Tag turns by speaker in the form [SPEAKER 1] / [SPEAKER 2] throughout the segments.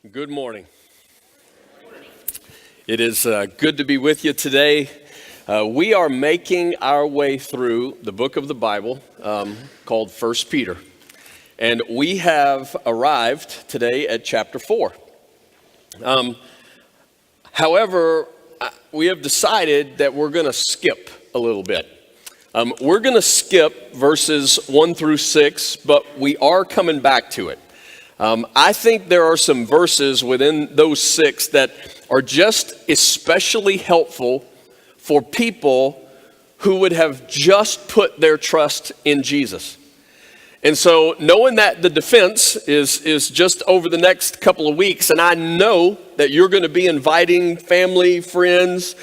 [SPEAKER 1] Good morning. It is good to be with you today. We are making our way through the book of the Bible called 1 Peter. And we have arrived today at chapter 4. However, we have decided that we're going to skip a little bit. We're going to skip verses 1 through 6, but we are coming back to it. I think there are some verses within those 6 that are just especially helpful for people who would have just put their trust in Jesus. And so knowing that the defense is just over the next couple of weeks, and I know that you're going to be inviting family, friends,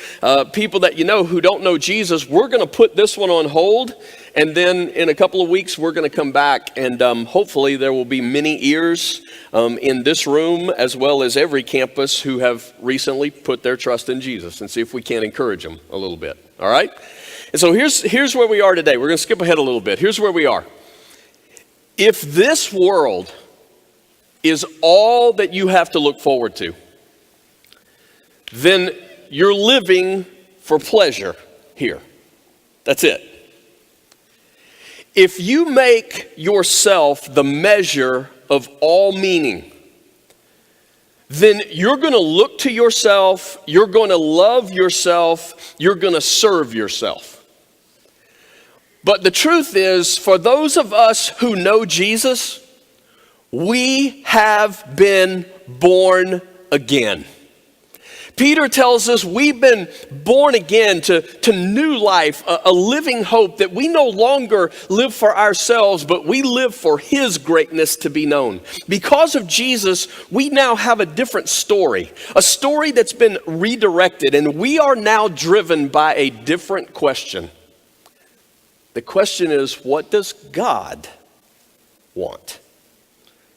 [SPEAKER 1] people that you know who don't know Jesus, we're going to put this one on hold. And then in a couple of weeks, we're going to come back, and hopefully there will be many ears in this room as well as every campus who have recently put their trust in Jesus, and see if we can't encourage them a little bit. All right? And so here's where we are today. We're going to skip ahead a little bit. Here's where we are. If this world is all that you have to look forward to, then you're living for pleasure here. That's it. If you make yourself the measure of all meaning, then you're going to look to yourself, you're going to love yourself, you're going to serve yourself. But the truth is, for those of us who know Jesus, we have been born again. Peter tells us we've been born again to new life, a living hope that we no longer live for ourselves, but we live for His greatness to be known. Because of Jesus, we now have a different story, a story that's been redirected, and we are now driven by a different question. The question is, what does God want?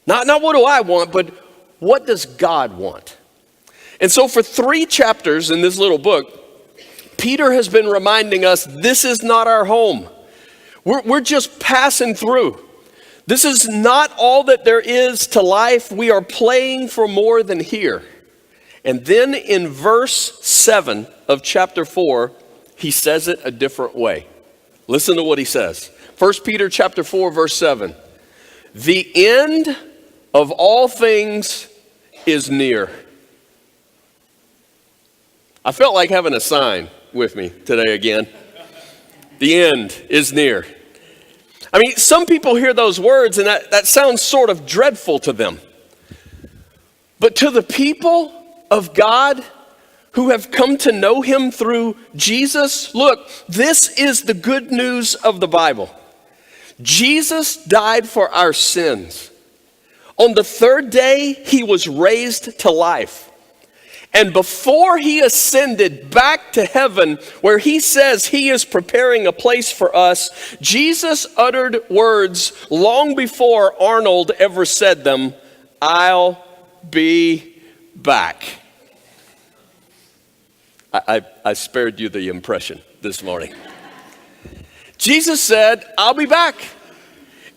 [SPEAKER 1] Not what do I want, but what does God want? And so for 3 chapters in this little book, Peter has been reminding us this is not our home. We're just passing through. This is not all that there is to life. We are playing for more than here. And then in verse 7 of chapter 4, he says it a different way. Listen to what he says. 1 Peter chapter 4, verse 7. The end of all things is near. I felt like having a sign with me today again. The end is near. I mean, some people hear those words and that sounds sort of dreadful to them. But to the people of God who have come to know Him through Jesus, look, this is the good news of the Bible. Jesus died for our sins. On the 3rd day, He was raised to life. And before He ascended back to heaven, where He says He is preparing a place for us, Jesus uttered words long before Arnold ever said them, "I'll be back." I spared you the impression this morning. Jesus said, "I'll be back."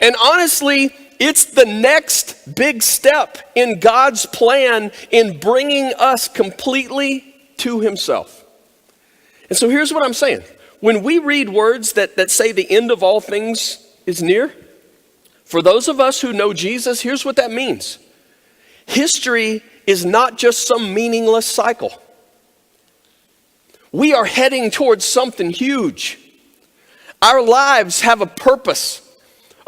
[SPEAKER 1] And honestly, it's the next big step in God's plan in bringing us completely to Himself. And so here's what I'm saying. When we read words that say the end of all things is near, for those of us who know Jesus, here's what that means. History is not just some meaningless cycle. We are heading towards something huge. Our lives have a purpose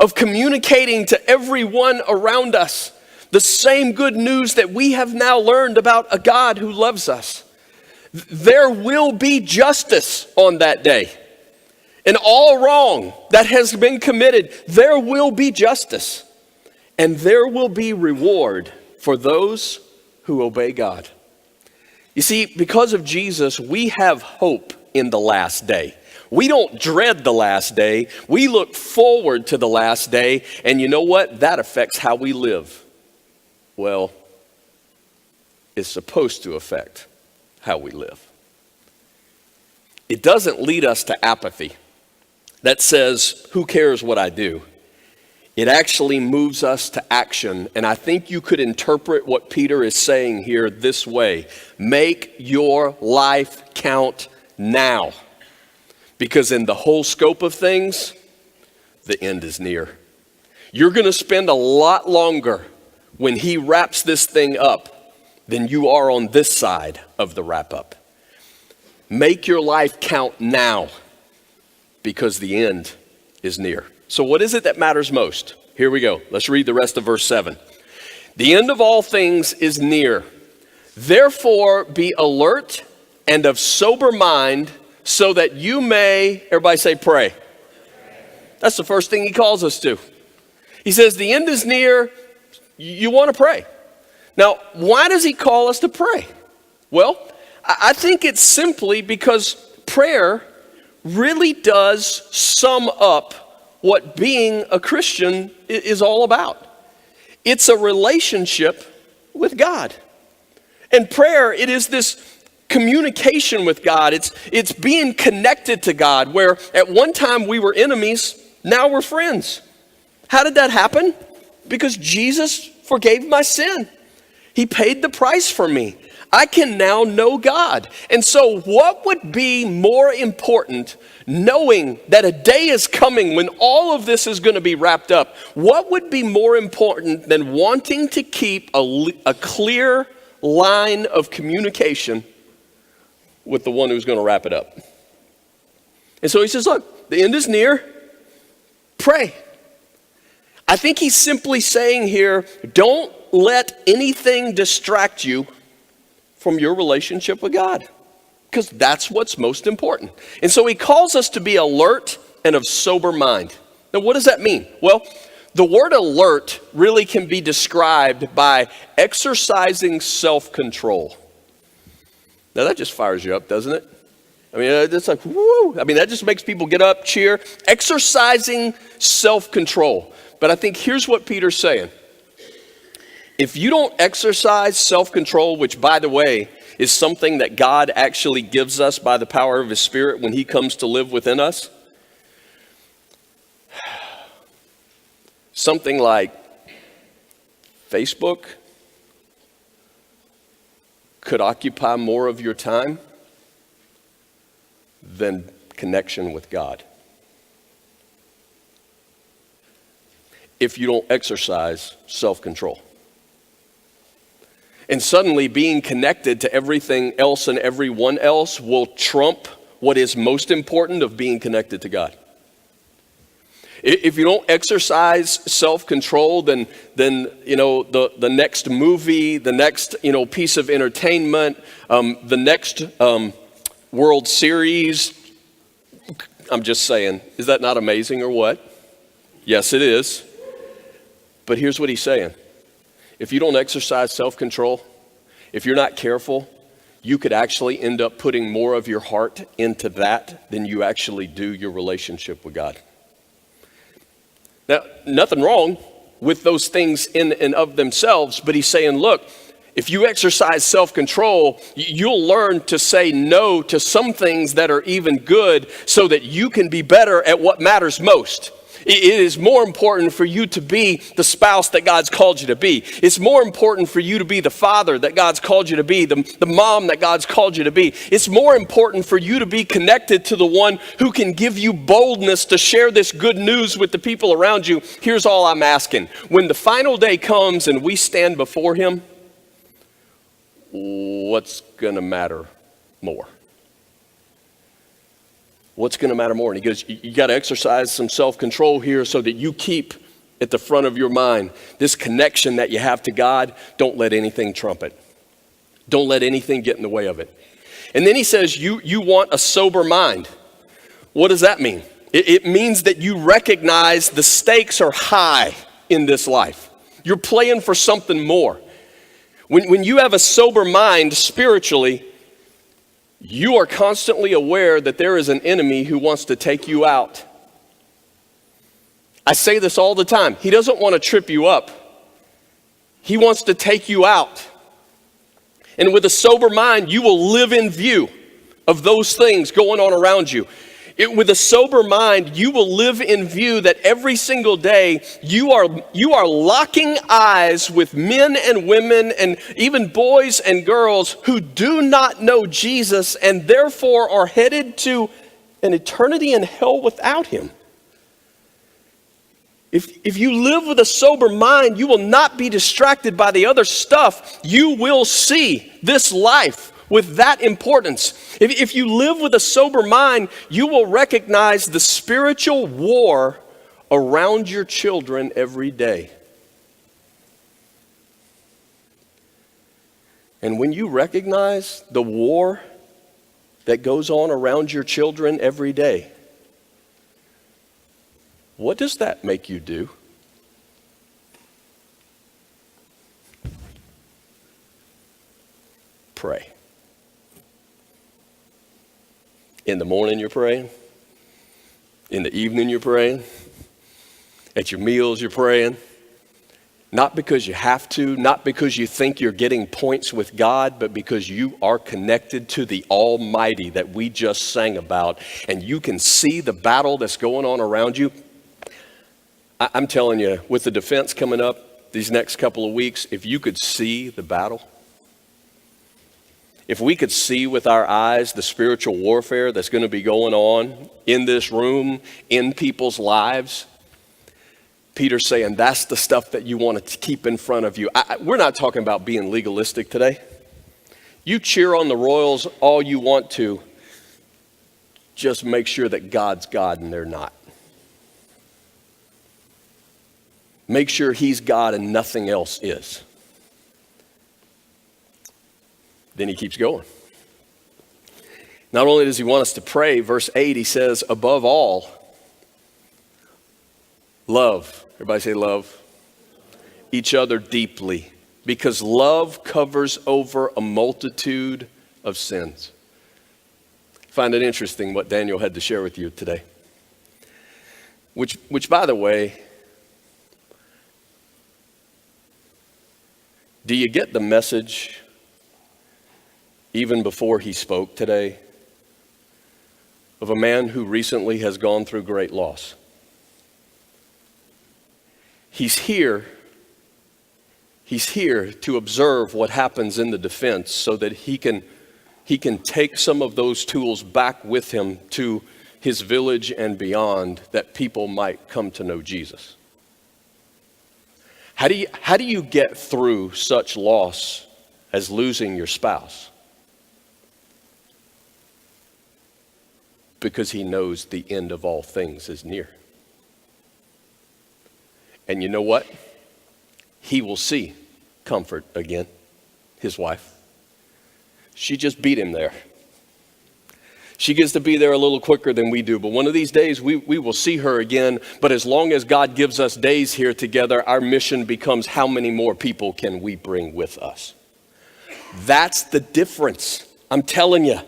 [SPEAKER 1] of communicating to everyone around us the same good news that we have now learned about a God who loves us. There will be justice on that day. And all wrong that has been committed, there will be justice. And there will be reward for those who obey God. You see, because of Jesus, we have hope in the last day. We don't dread the last day. We look forward to the last day. And you know what? That affects how we live. Well, it's supposed to affect how we live. It doesn't lead us to apathy that says, who cares what I do? It actually moves us to action. And I think you could interpret what Peter is saying here this way: make your life count now. Because in the whole scope of things, the end is near. You're going to spend a lot longer when he wraps this thing up than you are on this side of the wrap up. Make your life count now, because the end is near. So what is it that matters most? Here we go. Let's read the rest of verse 7. The end of all things is near. Therefore be alert and of sober mind, so that you may, everybody say pray. That's the first thing he calls us to. He says the end is near, you want to pray. Now, why does he call us to pray? Well, I think it's simply because prayer really does sum up what being a Christian is all about. It's a relationship with God. And prayer, it is this communication with God. It's being connected to God, where at one time we were enemies, now we're friends. How did that happen? Because Jesus forgave my sin. He paid the price for me. I can now know God. And so what would be more important, knowing that a day is coming when all of this is going to be wrapped up? What would be more important than wanting to keep a clear line of communication with the one who's going to wrap it up? And so he says, look, the end is near. Pray. I think he's simply saying here, don't let anything distract you from your relationship with God, because that's what's most important. And so he calls us to be alert and of sober mind. Now, what does that mean? Well, the word alert really can be described by exercising self-control. Now, that just fires you up, doesn't it? I mean, it's like, woo! I mean, that just makes people get up, cheer. Exercising self-control. But I think here's what Peter's saying. If you don't exercise self-control, which, by the way, is something that God actually gives us by the power of his Spirit when he comes to live within us, something like Facebook could occupy more of your time than connection with God. If you don't exercise self-control. And suddenly being connected to everything else and everyone else will trump what is most important of being connected to God. If you don't exercise self-control, then the next movie, the next piece of entertainment, the next World Series, I'm just saying, is that not amazing or what? Yes, it is. But here's what he's saying. If you don't exercise self-control, if you're not careful, you could actually end up putting more of your heart into that than you actually do your relationship with God. Now, nothing wrong with those things in and of themselves, but he's saying, look, if you exercise self-control, you'll learn to say no to some things that are even good so that you can be better at what matters most. It is more important for you to be the spouse that God's called you to be. It's more important for you to be the father that God's called you to be, the mom that God's called you to be. It's more important for you to be connected to the one who can give you boldness to share this good news with the people around you. Here's all I'm asking. When the final day comes and we stand before him, what's going to matter more? What's going to matter more? And he goes, you got to exercise some self-control here so that you keep at the front of your mind this connection that you have to God. Don't let anything trump it. Don't let anything get in the way of it. And then he says, you want a sober mind. What does that mean? It means that you recognize the stakes are high in this life. You're playing for something more. When you have a sober mind spiritually, you are constantly aware that there is an enemy who wants to take you out. I say this all the time. He doesn't want to trip you up. He wants to take you out. And with a sober mind, you will live in view of those things going on around you. With a sober mind, you will live in view that every single day you are locking eyes with men and women and even boys and girls who do not know Jesus and therefore are headed to an eternity in hell without him. If you live with a sober mind, you will not be distracted by the other stuff. You will see this life with that importance. If you live with a sober mind, you will recognize the spiritual war around your children every day. And when you recognize the war that goes on around your children every day, what does that make you do? Pray. In the morning you're praying. In the evening you're praying. At your meals you're praying. Not because you have to, not because you think you're getting points with God, but because you are connected to the Almighty that we just sang about, and you can see the battle that's going on around you. I'm telling you, with the defense coming up these next couple of weeks, if you could see the battle, if we could see with our eyes the spiritual warfare that's going to be going on in this room, in people's lives, Peter's saying that's the stuff that you want to keep in front of you. We're not talking about being legalistic today. You cheer on the Royals all you want to. Just make sure that God's God and they're not. Make sure he's God and nothing else is. Then he keeps going. Not only does he want us to pray, verse 8, he says, above all, love. Everybody say love. Each other deeply, because love covers over a multitude of sins. I find it interesting what Daniel had to share with you today. Which by the way, do you get the message even before he spoke today of a man who recently has gone through great loss? He's here to observe what happens in the defense so that he can take some of those tools back with him to his village and beyond, that people might come to know Jesus. How do you get through such loss as losing your spouse? Because he knows the end of all things is near. And you know what? He will see Comfort again, his wife. She just beat him there. She gets to be there a little quicker than we do, but one of these days we will see her again. But as long as God gives us days here together, our mission becomes how many more people can we bring with us? That's the difference. I'm telling you,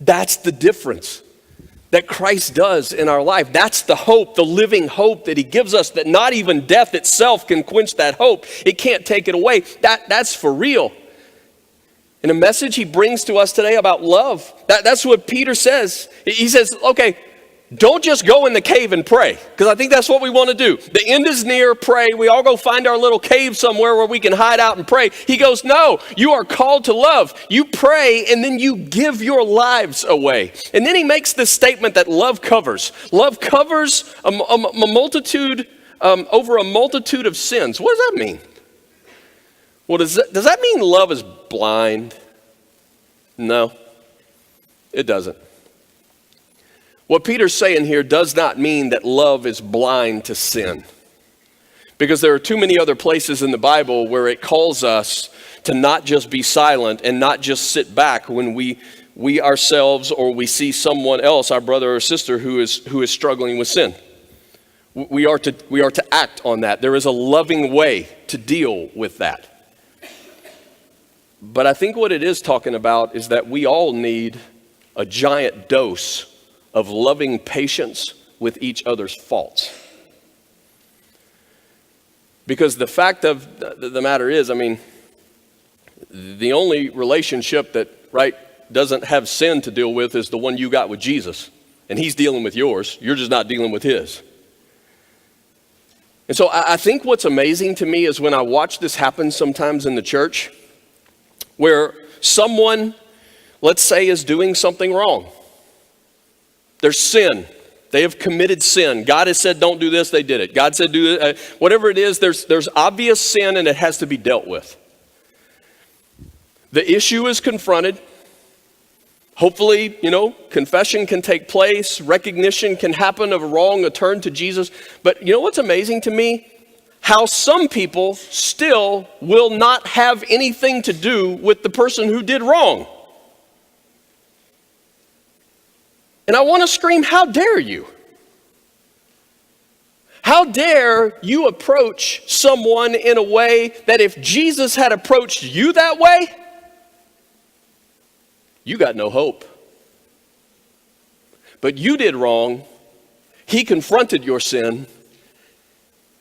[SPEAKER 1] that's the difference that Christ does in our life. That's the hope, the living hope that he gives us, that not even death itself can quench that hope. It can't take it away. That's for real. And a message he brings to us today about love, that's what Peter says. He says, okay, don't just go in the cave and pray, because I think that's what we want to do. The end is near, pray. We all go find our little cave somewhere where we can hide out and pray. He goes, no, you are called to love. You pray and then you give your lives away. And then he makes this statement that love covers. Love covers a multitude, over a multitude of sins. What does that mean? Well, does that mean love is blind? No, it doesn't. What Peter's saying here does not mean that love is blind to sin. Because there are too many other places in the Bible where it calls us to not just be silent and not just sit back when we ourselves or we see someone else, our brother or sister, who is struggling with sin. We are to act on that. There is a loving way to deal with that. But I think what it is talking about is that we all need a giant dose of loving patience with each other's faults. Because the fact of the matter is, I mean, the only relationship that, doesn't have sin to deal with is the one you got with Jesus. and he's dealing with yours. You're just not dealing with his. And so I think what's amazing to me is when I watch this happen sometimes in the church, where someone, let's say, is doing something wrong. There's sin. They have committed sin. God has said, don't do this, they did it. God said, do it. Whatever it is, there's obvious sin and it has to be dealt with. The issue is confronted. Hopefully, confession can take place. Recognition can happen of a wrong, a turn to Jesus. But you know what's amazing to me? How some people still will not have anything to do with the person who did wrong. And I want to scream, how dare you? How dare you approach someone in a way that if Jesus had approached you that way, you got no hope. But you did wrong. He confronted your sin.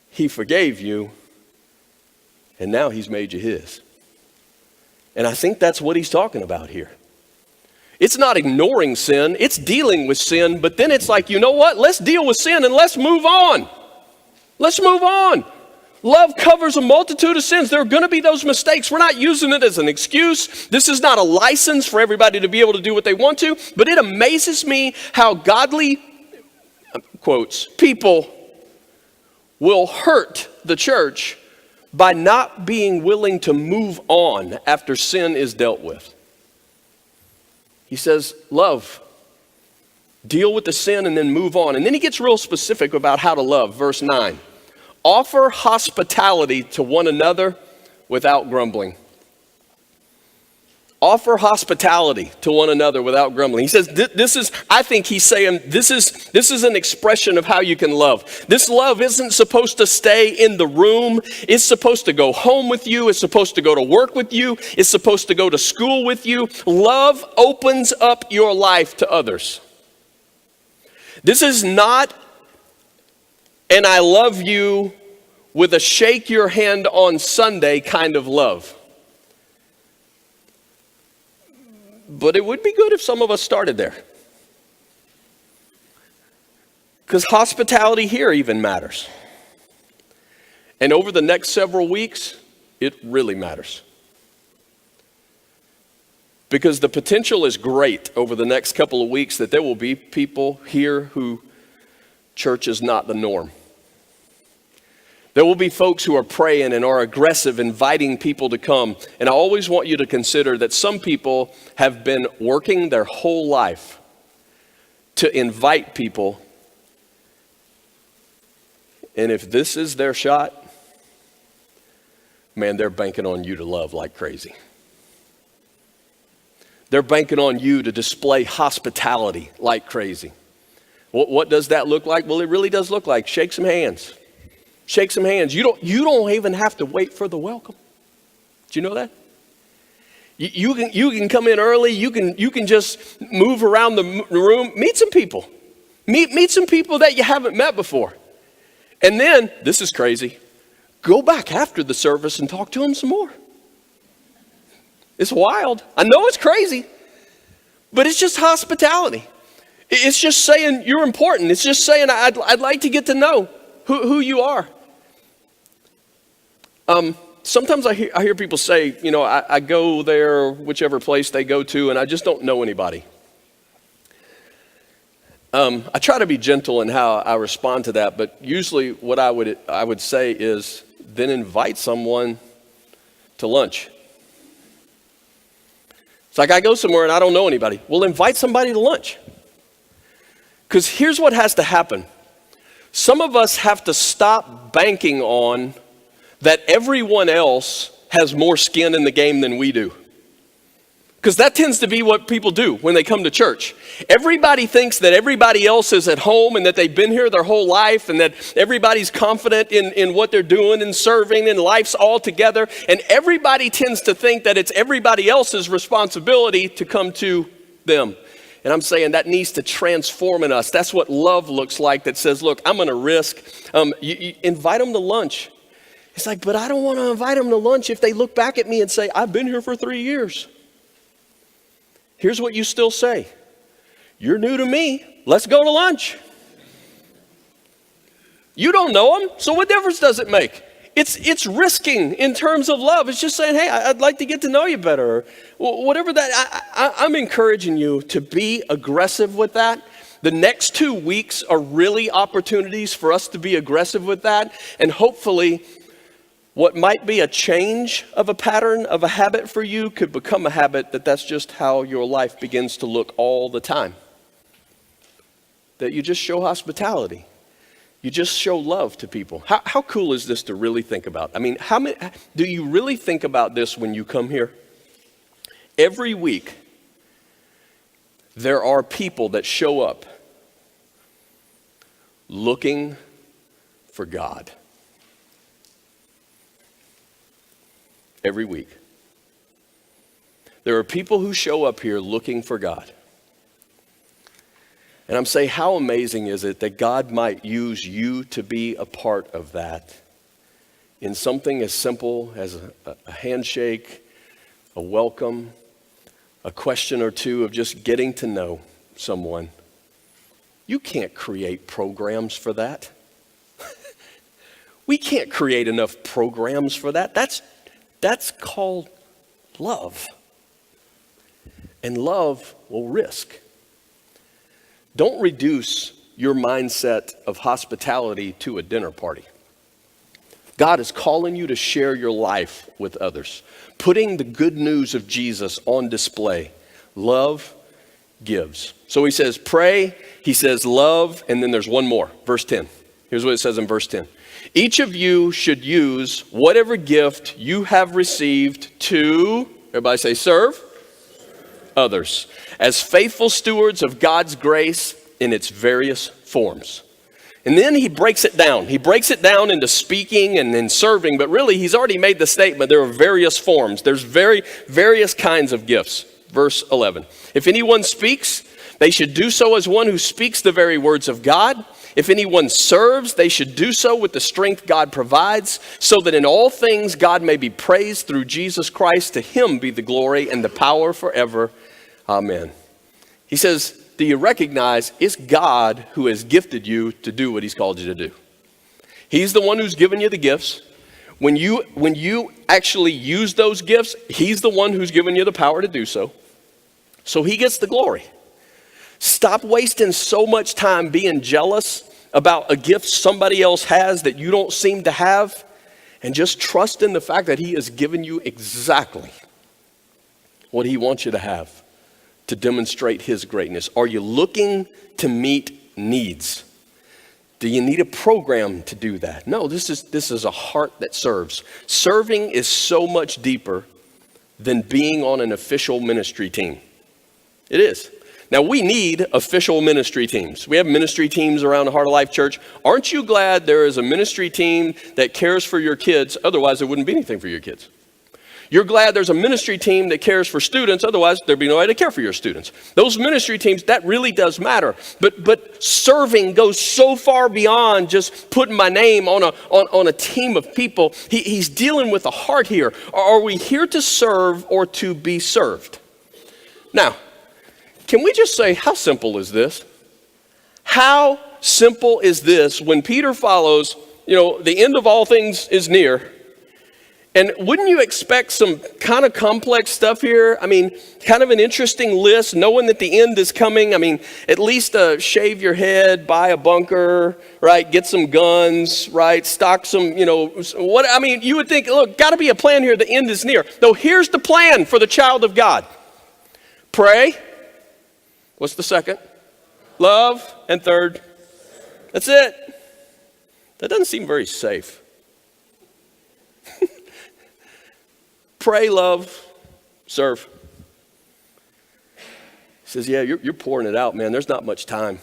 [SPEAKER 1] He forgave you. And now he's made you his. And I think that's what he's talking about here. It's not ignoring sin, it's dealing with sin, but then it's like, you know what? Let's deal with sin and let's move on. Let's move on. Love covers a multitude of sins. There are going to be those mistakes. We're not using it as an excuse. This is not a license for everybody to be able to do what they want to, but it amazes me how godly, quotes, people will hurt the church by not being willing to move on after sin is dealt with. He says, love, deal with the sin and then move on. And then he gets real specific about how to love. Verse 9, offer hospitality to one another without grumbling. Offer hospitality to one another without grumbling. He says, this is, I think he's saying, this is an expression of how you can love. This love isn't supposed to stay in the room. It's supposed to go home with you. It's supposed to go to work with you. It's supposed to go to school with you. Love opens up your life to others. This is not an I love you with a shake your hand on Sunday kind of love. But it would be good if some of us started there. Because hospitality here even matters. And over the next several weeks, it really matters. Because the potential is great over the next couple of weeks that there will be people here who church is not the norm. There will be folks who are praying and are aggressive, inviting people to come. And I always want you to consider that some people have been working their whole life to invite people. And if this is their shot, man, they're banking on you to love like crazy. They're banking on you to display hospitality like crazy. What does that look like? Well, it really does look like shake some hands. Shake some hands. You don't even have to wait for the welcome. Do you know that? You can come in early. You can just move around the room. Meet some people. Meet some people that you haven't met before. And then, this is crazy, go back after the service and talk to them some more. It's wild. I know it's crazy, but it's just hospitality. It's just saying you're important. It's just saying I'd like to get to know who you are. Sometimes I hear people say, I go there, whichever place they go to, and I just don't know anybody. I try to be gentle in how I respond to that, but usually what I would say is then invite someone to lunch. It's like I go somewhere and I don't know anybody. Well, invite somebody to lunch. Because here's what has to happen. Some of us have to stop banking on that everyone else has more skin in the game than we do. Because that tends to be what people do when they come to church. Everybody thinks that everybody else is at home and that they've been here their whole life and that everybody's confident in what they're doing and serving and life's all together. And everybody tends to think that it's everybody else's responsibility to come to them. And I'm saying that needs to transform in us. That's what love looks like, that says, look, I'm going to risk. You invite them to lunch. It's like, but I don't want to invite them to lunch if they look back at me and say, I've been here for 3 years. Here's what you still say. You're new to me. Let's go to lunch. You don't know them, so what difference does it make? It's risking in terms of love. It's just saying, hey, I'd like to get to know you better. Or whatever that, I'm encouraging you to be aggressive with that. The next 2 weeks are really opportunities for us to be aggressive with that. And hopefully, what might be a change of a pattern, of a habit for you, could become a habit that's just how your life begins to look all the time. That you just show hospitality. You just show love to people. How cool is this to really think about? I mean, do you really think about this when you come here? Every week, there are people that show up looking for God. Every week. There are people who show up here looking for God. And I'm saying, how amazing is it that God might use you to be a part of that in something as simple as a handshake, a welcome, a question or two of just getting to know someone. You can't create programs for that. We can't create enough programs for that. That's called love. And love will risk. Don't reduce your mindset of hospitality to a dinner party. God is calling you to share your life with others, putting the good news of Jesus on display. Love gives. So he says, pray, he says, love, and then there's one more, verse 10. Here's what it says in verse 10. Each of you should use whatever gift you have received to, everybody say, serve others, as faithful stewards of God's grace in its various forms. And then he breaks it down. He breaks it down into speaking and then serving, but really he's already made the statement there are various forms. There's various kinds of gifts. Verse 11. If anyone speaks, they should do so as one who speaks the very words of God. If anyone serves, they should do so with the strength God provides, so that in all things God may be praised through Jesus Christ. To him be the glory and the power forever. Amen. He says, do you recognize it's God who has gifted you to do what he's called you to do? He's the one who's given you the gifts. When you actually use those gifts, he's the one who's given you the power to do so. So he gets the glory. Stop wasting so much time being jealous about a gift somebody else has that you don't seem to have, and just trust in the fact that he has given you exactly what he wants you to have to demonstrate his greatness. Are you looking to meet needs? Do you need a program to do that? No, this is a heart that serves. Serving is so much deeper than being on an official ministry team. It is. Now, we need official ministry teams. We have ministry teams around the Heart of Life Church. Aren't you glad there is a ministry team that cares for your kids? Otherwise, there wouldn't be anything for your kids. You're glad there's a ministry team that cares for students. Otherwise, there'd be no way to care for your students. Those ministry teams, that really does matter. But serving goes so far beyond just putting my name on a team of people. He's dealing with a heart here. Are we here to serve or to be served? Now, can we just say, how simple is this? How simple is this when Peter follows, the end of all things is near. And wouldn't you expect some kind of complex stuff here? I mean, kind of an interesting list, knowing that the end is coming. I mean, at least shave your head, buy a bunker, right? Get some guns, right? Stock some, you would think, look, got to be a plan here. The end is near. No, here's the plan for the child of God. Pray. What's the second? Love. And third? That's it. That doesn't seem very safe. Pray, love, serve. He says, yeah, you're pouring it out, man. There's not much time.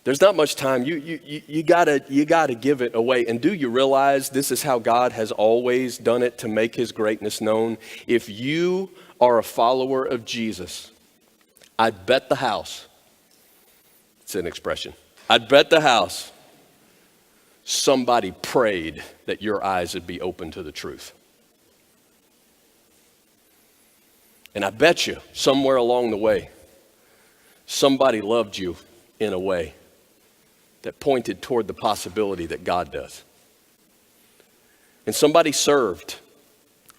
[SPEAKER 1] There's not much time. You gotta give it away. And do you realize this is how God has always done it to make his greatness known? If you are a follower of Jesus, I'd bet the house, it's an expression, I'd bet the house somebody prayed that your eyes would be open to the truth. And I bet you somewhere along the way, somebody loved you in a way that pointed toward the possibility that God does. And somebody served,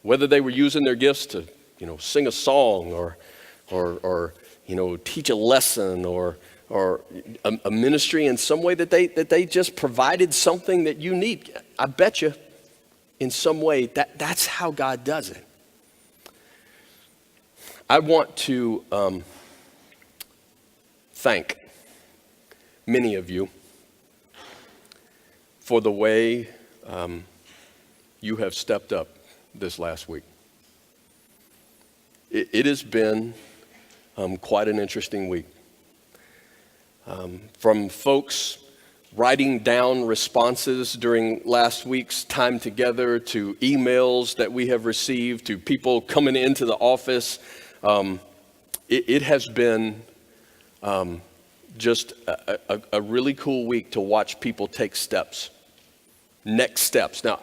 [SPEAKER 1] whether they were using their gifts to, sing a song or teach a lesson or a ministry in some way that they just provided something that you need. I bet you in some way that's how God does it. I want to thank many of you for the way you have stepped up this last week. It has been quite an interesting week. From folks writing down responses during last week's time together, to emails that we have received, to people coming into the office, it has been just a really cool week to watch people take steps, next steps. Now,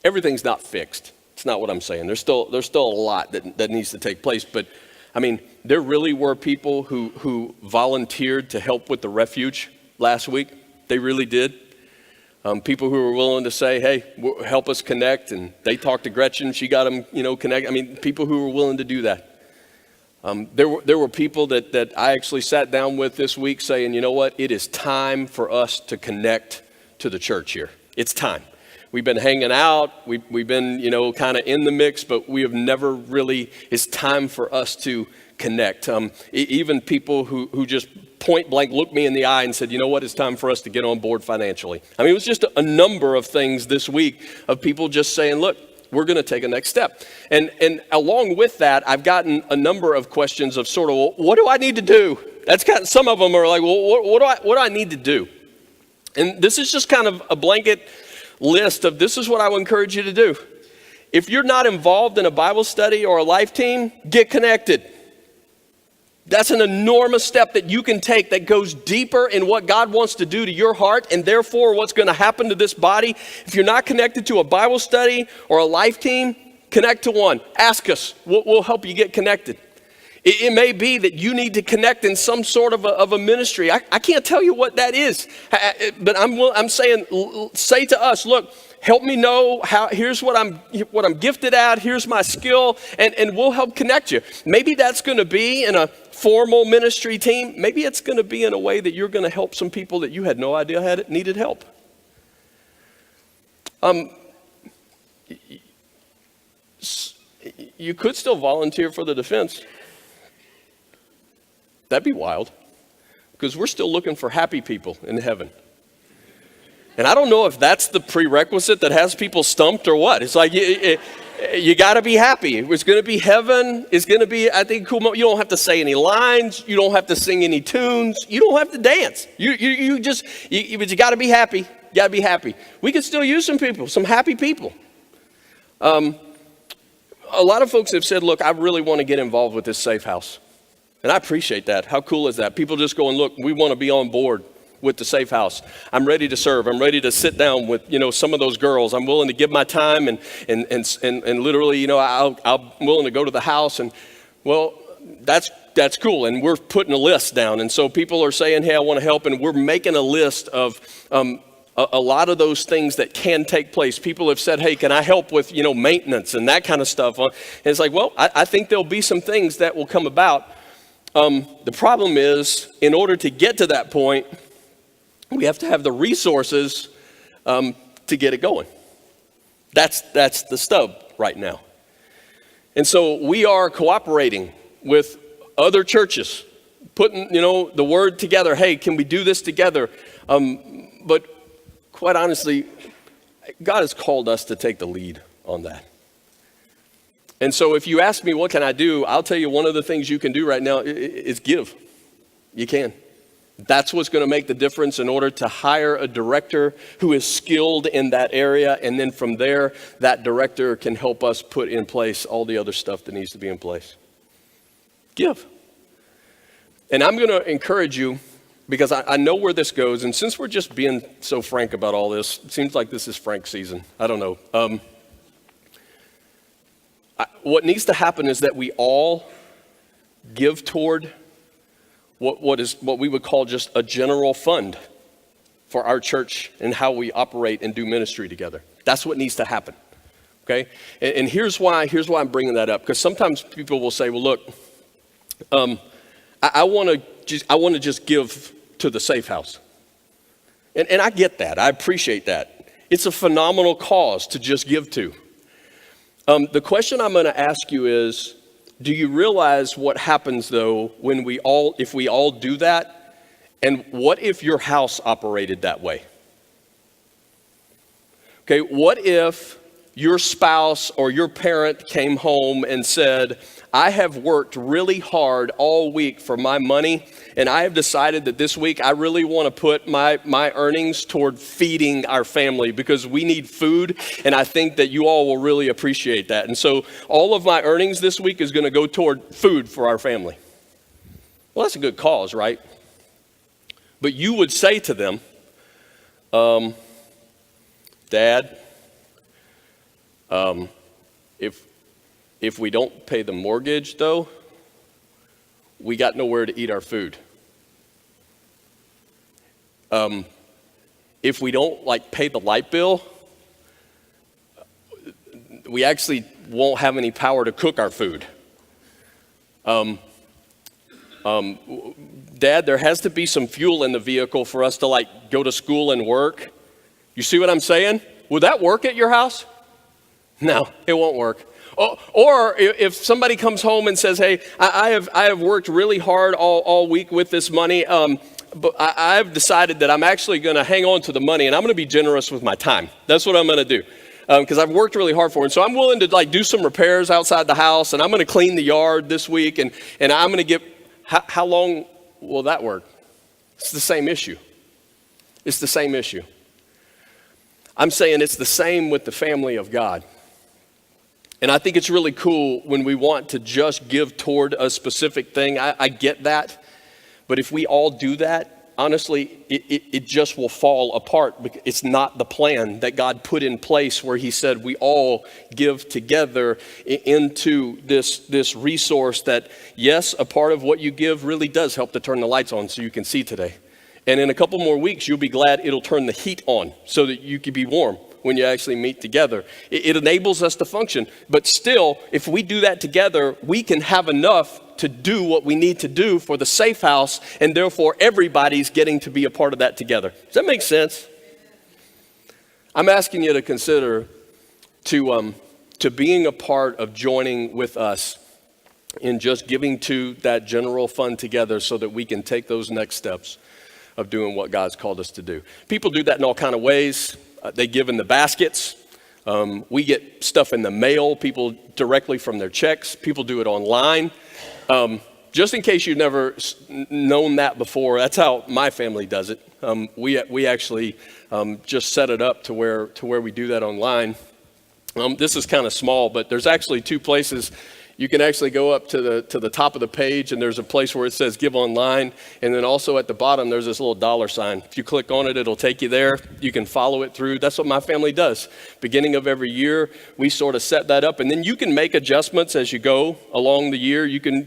[SPEAKER 1] everything's not fixed. It's not what I'm saying. There's still a lot that needs to take place. But I mean, there really were people who volunteered to help with the refuge last week. They really did. People who were willing to say, hey, help us connect. And they talked to Gretchen. She got them, connect. I mean, people who were willing to do that. There were people that I actually sat down with this week saying, you know what? It is time for us to connect to the church here. It's time. We've been hanging out, we've been, kind of in the mix, but we have never really, it's time for us to connect. Even people who just point blank looked me in the eye and said, you know what, it's time for us to get on board financially. I mean, it was just a number of things this week of people just saying, look, we're going to take a next step. And along with that, I've gotten a number of questions of sort of, well, what do I need to do? That's kind of, some of them are like, well, what do I need to do? And this is just kind of a blanket list of this is what I would encourage you to do. If you're not involved in a Bible study or a life team, get connected. That's an enormous step that you can take that goes deeper in what God wants to do to your heart and therefore what's going to happen to this body. If you're not connected to a Bible study or a life team, connect to one. Ask us. We'll help you get connected. It may be that you need to connect in some sort of a ministry. I can't tell you what that is, but I'm saying, say to us, look, help me know here's what I'm gifted at, here's my skill, and we'll help connect you. Maybe that's going to be in a formal ministry team. Maybe it's going to be in a way that you're going to help some people that you had no idea needed help. You could still volunteer for the defense. That'd be wild, because we're still looking for happy people in heaven. And I don't know if that's the prerequisite that has people stumped or what. It's like you got to be happy. It's going to be heaven. It's going to be, I think, cool. You don't have to say any lines. You don't have to sing any tunes. You don't have to dance. But you got to be happy. You got to be happy. We could still use some people, some happy people. A lot of folks have said, look, I really want to get involved with this Safe House. And I appreciate that. How cool is that? People just going, look, we want to be on board with the Safe House. I'm ready to serve. I'm ready to sit down with, some of those girls. I'm willing to give my time and literally, I'm willing to go to the house. And well, that's cool. And we're putting a list down. And so people are saying, hey, I want to help. And we're making a list of a lot of those things that can take place. People have said, hey, can I help with, maintenance and that kind of stuff? And it's like, well, I think there'll be some things that will come about. The problem is, in order to get to that point, we have to have the resources to get it going. That's the stub right now. And so we are cooperating with other churches, putting, the word together. Hey, can we do this together? But quite honestly, God has called us to take the lead on that. And so if you ask me, what can I do? I'll tell you one of the things you can do right now is give. You can. That's what's going to make the difference in order to hire a director who is skilled in that area. And then from there, that director can help us put in place all the other stuff that needs to be in place. Give. And I'm going to encourage you, because I know where this goes. And since we're just being so frank about all this, it seems like this is Frank season. I don't know. What needs to happen is that we all give toward what we would call just a general fund for our church and how we operate and do ministry together. That's what needs to happen. Okay? And here's why I'm bringing that up, because sometimes people will say, well, look, I want to just give to the Safe House. And I get that. I appreciate that. It's a phenomenal cause to just give to. The question I'm going to ask you is, do you realize what happens, though, if we all do that? And what if your house operated that way? Okay, what if your spouse or your parent came home and said, I have worked really hard all week for my money, and I have decided that this week I really want to put my earnings toward feeding our family because we need food, and I think that you all will really appreciate that. And so all of my earnings this week is going to go toward food for our family. Well, that's a good cause, right? But you would say to them, Dad, if we don't pay the mortgage, though, we got nowhere to eat our food. If we don't pay the light bill, we actually won't have any power to cook our food. Dad, there has to be some fuel in the vehicle for us to go to school and work. You see what I'm saying? Would that work at your house? No, it won't work. Or if somebody comes home and says, hey, I have worked really hard all week with this money, but I've decided that I'm actually going to hang on to the money and I'm going to be generous with my time. That's what I'm going to do. Because I've worked really hard for it. And so I'm willing to do some repairs outside the house, and I'm going to clean the yard this week, and I'm going to get, how long will that work? It's the same issue. It's the same issue. I'm saying it's the same with the family of God. And I think it's really cool when we want to just give toward a specific thing. I get that. But if we all do that, honestly, it just will fall apart. It's not the plan that God put in place where he said we all give together into this resource that, yes, a part of what you give really does help to turn the lights on so you can see today. And in a couple more weeks, you'll be glad it'll turn the heat on so that you can be warm when you actually meet together. It enables us to function. But still, if we do that together, we can have enough to do what we need to do for the Safe House, and therefore everybody's getting to be a part of that together. Does that make sense? I'm asking you to consider to being a part of joining with us in just giving to that general fund together so that we can take those next steps of doing what God's called us to do. People do that in all kind of ways. They give in the baskets. We get stuff in the mail, people directly from their checks. People do it online. Just in case you've never known that before, that's how my family does it. We actually just set it up to where we do that online. This is kind of small, but there's actually two places. You can actually go up to the top of the page, and there's a place where it says give online, and then also at the bottom there's this little dollar sign. If you click on it, it'll take you there. You can follow it through. That's what my family does. Beginning of every year, we sort of set that up, and then you can make adjustments as you go along the year. You can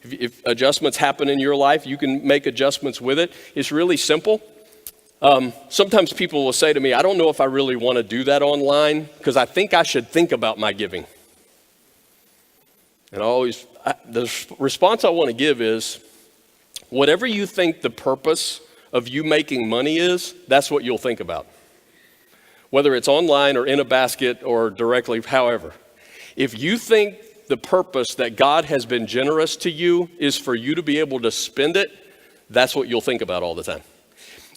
[SPEAKER 1] if adjustments happen in your life, you can make adjustments with it. It's really simple. Sometimes people will say to me, I don't know if I really want to do that online because I think I should think about my giving. And the response I want to give is, whatever you think the purpose of you making money is, that's what you'll think about. Whether it's online or in a basket or directly, however. If you think the purpose that God has been generous to you is for you to be able to spend it, that's what you'll think about all the time.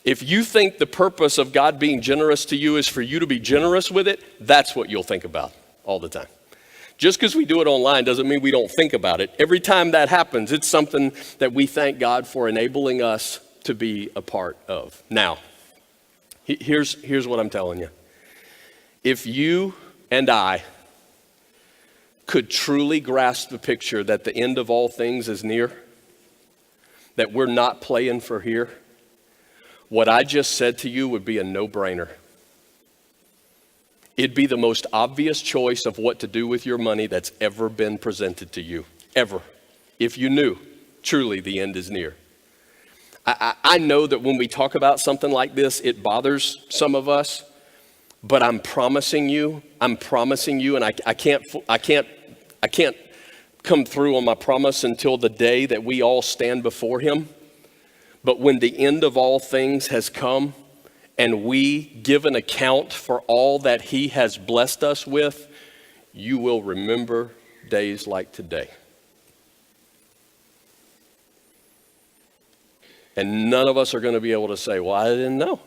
[SPEAKER 1] If you think the purpose of God being generous to you is for you to be generous with it, that's what you'll think about all the time. Just because we do it online doesn't mean we don't think about it. Every time that happens, it's something that we thank God for enabling us to be a part of. Now, here's what I'm telling you. If you and I could truly grasp the picture that the end of all things is near, that we're not playing for here, what I just said to you would be a no-brainer. It'd be the most obvious choice of what to do with your money that's ever been presented to you, ever. If you knew truly the end is near. I know that when we talk about something like this, it bothers some of us, but I'm promising you, and I can't come through on my promise until the day that we all stand before him. But when the end of all things has come and we give an account for all that he has blessed us with, you will remember days like today. And none of us are going to be able to say, well, I didn't know.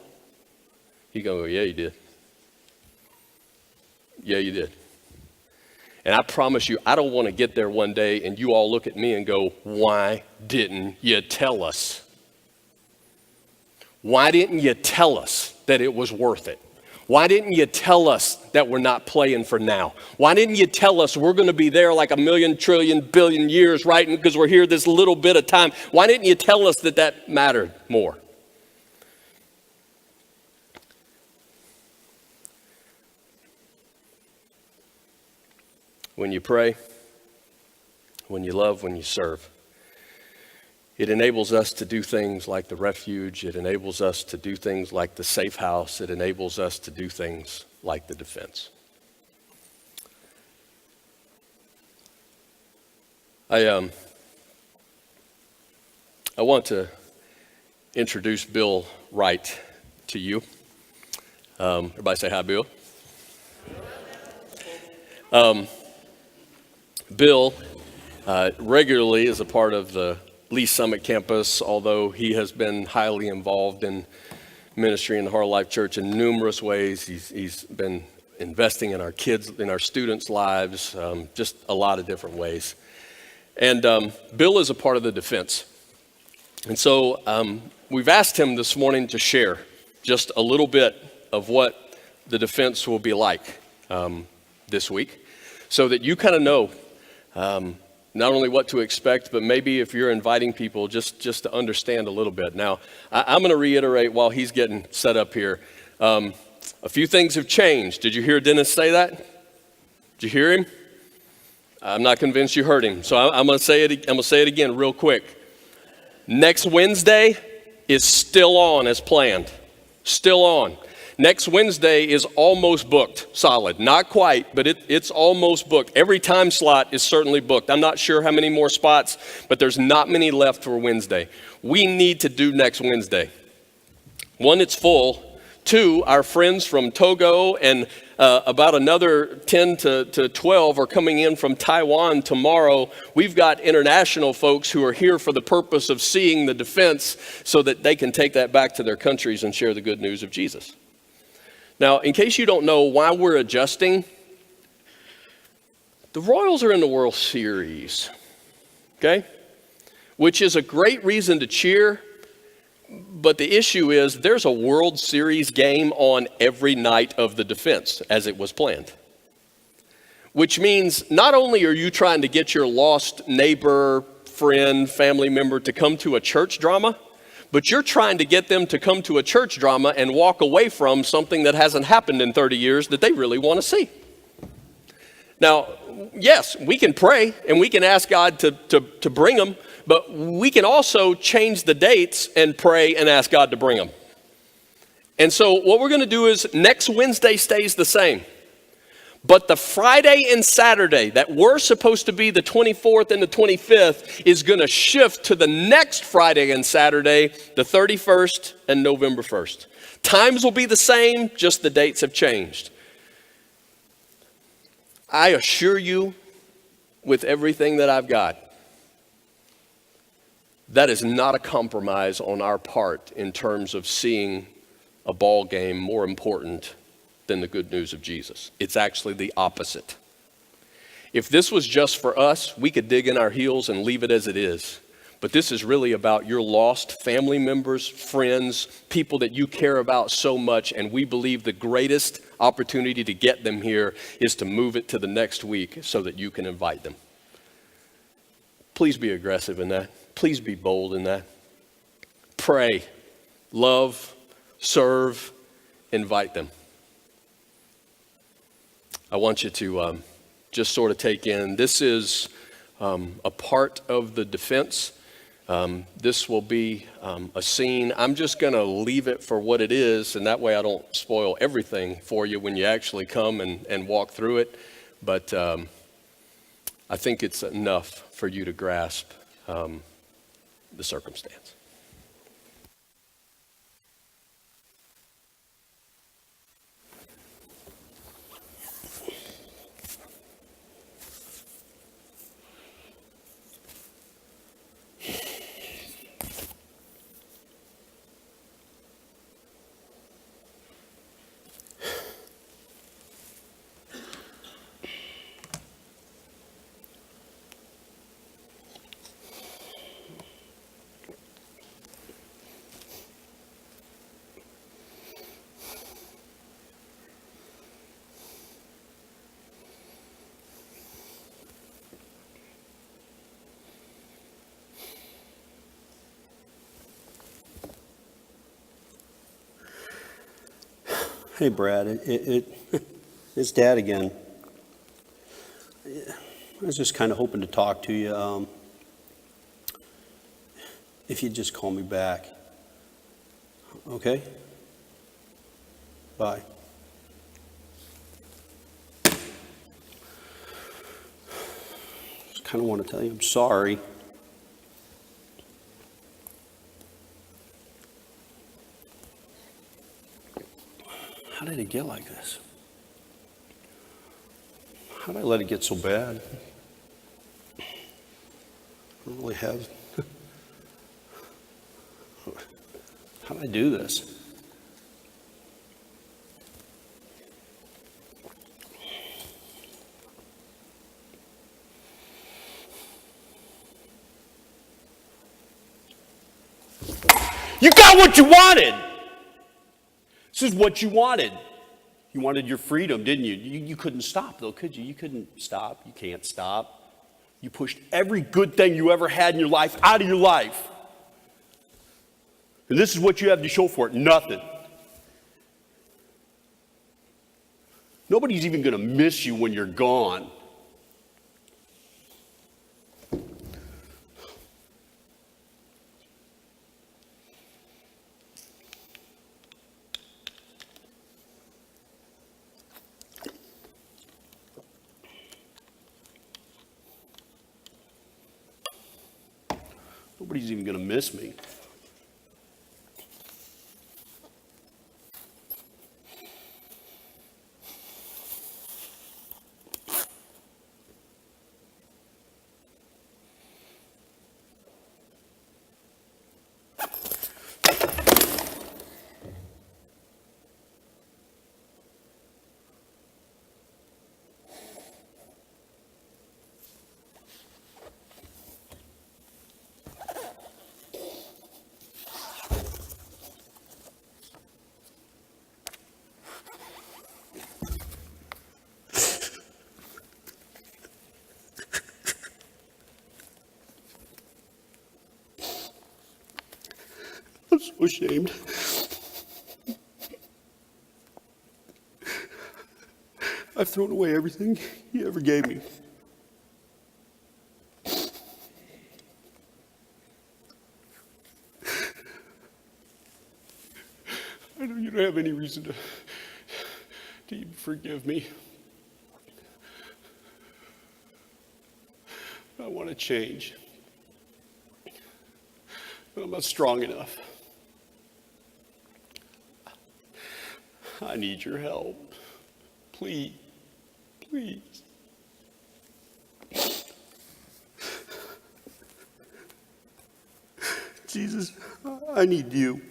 [SPEAKER 1] You're going to go, yeah, you did. Yeah, you did. And I promise you, I don't want to get there one day and you all look at me and go, why didn't you tell us? Why didn't you tell us that it was worth it? Why didn't you tell us that we're not playing for now? Why didn't you tell us we're going to be there like 1,000,000, trillion, billion years, right? Because we're here this little bit of time. Why didn't you tell us that that mattered more? When you pray, when you love, when you serve, it enables us to do things like the refuge. It enables us to do things like the safe house. It enables us to do things like the defense. I want to introduce Bill Wright to you. Everybody say hi, Bill. Bill regularly is a part of the Lee Summit campus, although he has been highly involved in ministry in the Heart of Life Church in numerous ways. He's been investing in our kids, in our students' lives, just a lot of different ways. And Bill is a part of the defense. And so we've asked him this morning to share just a little bit of what the defense will be like this week, so that you kind of know not only what to expect, but maybe if you're inviting people, just to understand a little bit. Now, I'm going to reiterate while he's getting set up here. A few things have changed. Did you hear Dennis say that? Did you hear him? I'm not convinced you heard him. So I'm going to say it again real quick. Next Wednesday is still on as planned. Still on. Next Wednesday is almost booked, solid. Not quite, but it's almost booked. Every time slot is certainly booked. I'm not sure how many more spots, but there's not many left for Wednesday. We need to do next Wednesday. One, it's full. Two, our friends from Togo and about another 10 to 12 are coming in from Taiwan tomorrow. We've got international folks who are here for the purpose of seeing the defense so that they can take that back to their countries and share the good news of Jesus. Now, in case you don't know why we're adjusting, the Royals are in the World Series, okay? Which is a great reason to cheer, but the issue is there's a World Series game on every night of the defense, as it was planned. Which means not only are you trying to get your lost neighbor, friend, family member to come to a church drama, but you're trying to get them to come to a church drama and walk away from something that hasn't happened in 30 years that they really want to see. Now, yes, we can pray and we can ask God to bring them, but we can also change the dates and pray and ask God to bring them. And so what we're going to do is next Wednesday stays the same. But the Friday and Saturday that were supposed to be the 24th and the 25th is going to shift to the next Friday and Saturday, the 31st and November 1st. Times will be the same, just the dates have changed. I assure you, with everything that I've got, that is not a compromise on our part in terms of seeing a ball game more important than the good news of Jesus. It's actually the opposite. If this was just for us, we could dig in our heels and leave it as it is. But this is really about your lost family members, friends, people that you care about so much, and we believe the greatest opportunity to get them here is to move it to the next week so that you can invite them. Please be aggressive in that. Please be bold in that. Pray, love, serve, invite them. I want you to just sort of take in, this is a part of the defense. This will be a scene. I'm just going to leave it for what it is, and that way I don't spoil everything for you when you actually come and walk through it. But I think it's enough for you to grasp the circumstance.
[SPEAKER 2] Hey, Brad, it's Dad again. I was just kind of hoping to talk to you. If you'd just call me back. Okay? Bye. Just kind of want to tell you I'm sorry. How did it get like this? How did I let it get so bad? I don't really have. How did I do this? You got what you wanted! This is what you wanted. You wanted your freedom, didn't you? You couldn't stop, though, could you? You couldn't stop. You can't stop. You pushed every good thing you ever had in your life out of your life. And this is what you have to show for it. Nothing. Nobody's even going to miss you when you're gone. Nobody's even going to miss me. I'm so ashamed. I've thrown away everything he ever gave me. I know you don't have any reason to even forgive me. I want to change. But I'm not strong enough. I need your help. Please, please. Jesus, I need you.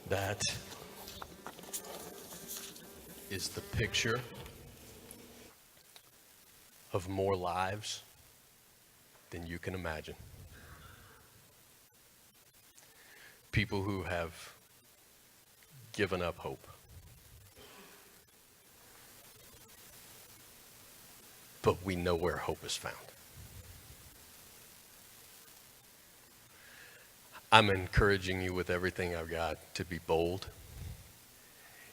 [SPEAKER 1] That is the picture of more lives than you can imagine. People who have given up hope. but we know where hope is found. I'm encouraging you with everything I've got to be bold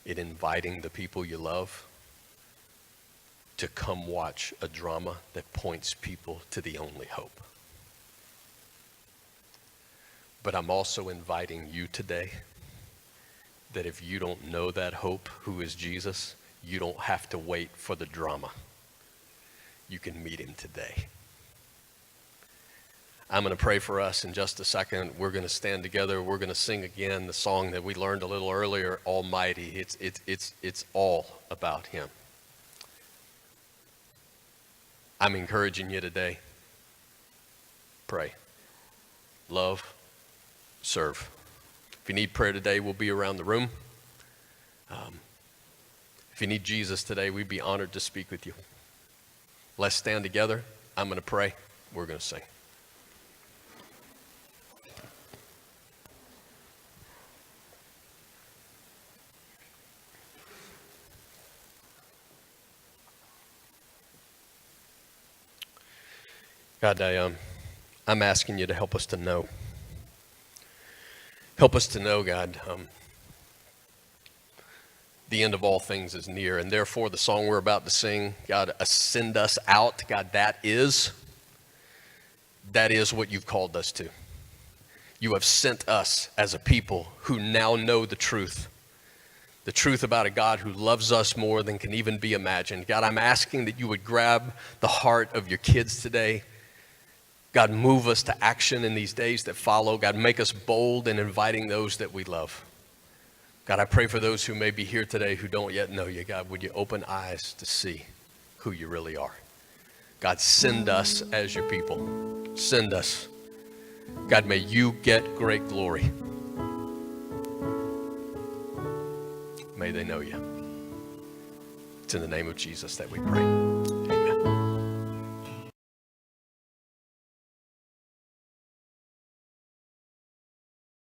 [SPEAKER 1] in inviting the people you love to come watch a drama that points people to the only hope. But I'm also inviting you today that if you don't know that hope, who is Jesus, you don't have to wait for the drama. You can meet him today. I'm going to pray for us in just a second. We're going to stand together. We're going to sing again the song that we learned a little earlier, Almighty. It's all about him. I'm encouraging you today. Pray. Love. Serve. If you need prayer today, we'll be around the room. If you need Jesus today, we'd be honored to speak with you. Let's stand together. I'm going to pray. We're going to sing. God, I'm asking you to help us to know. Help us to know, God, the end of all things is near. And therefore, the song we're about to sing, God, send us out. God, that is what you've called us to. You have sent us as a people who now know the truth about a God who loves us more than can even be imagined. God, I'm asking that you would grab the heart of your kids today. God, move us to action in these days that follow. God, make us bold in inviting those that we love. God, I pray for those who may be here today who don't yet know you. God, would you open eyes to see who you really are? God, send us as your people. Send us. God, may you get great glory. May they know you. It's in the name of Jesus that we pray.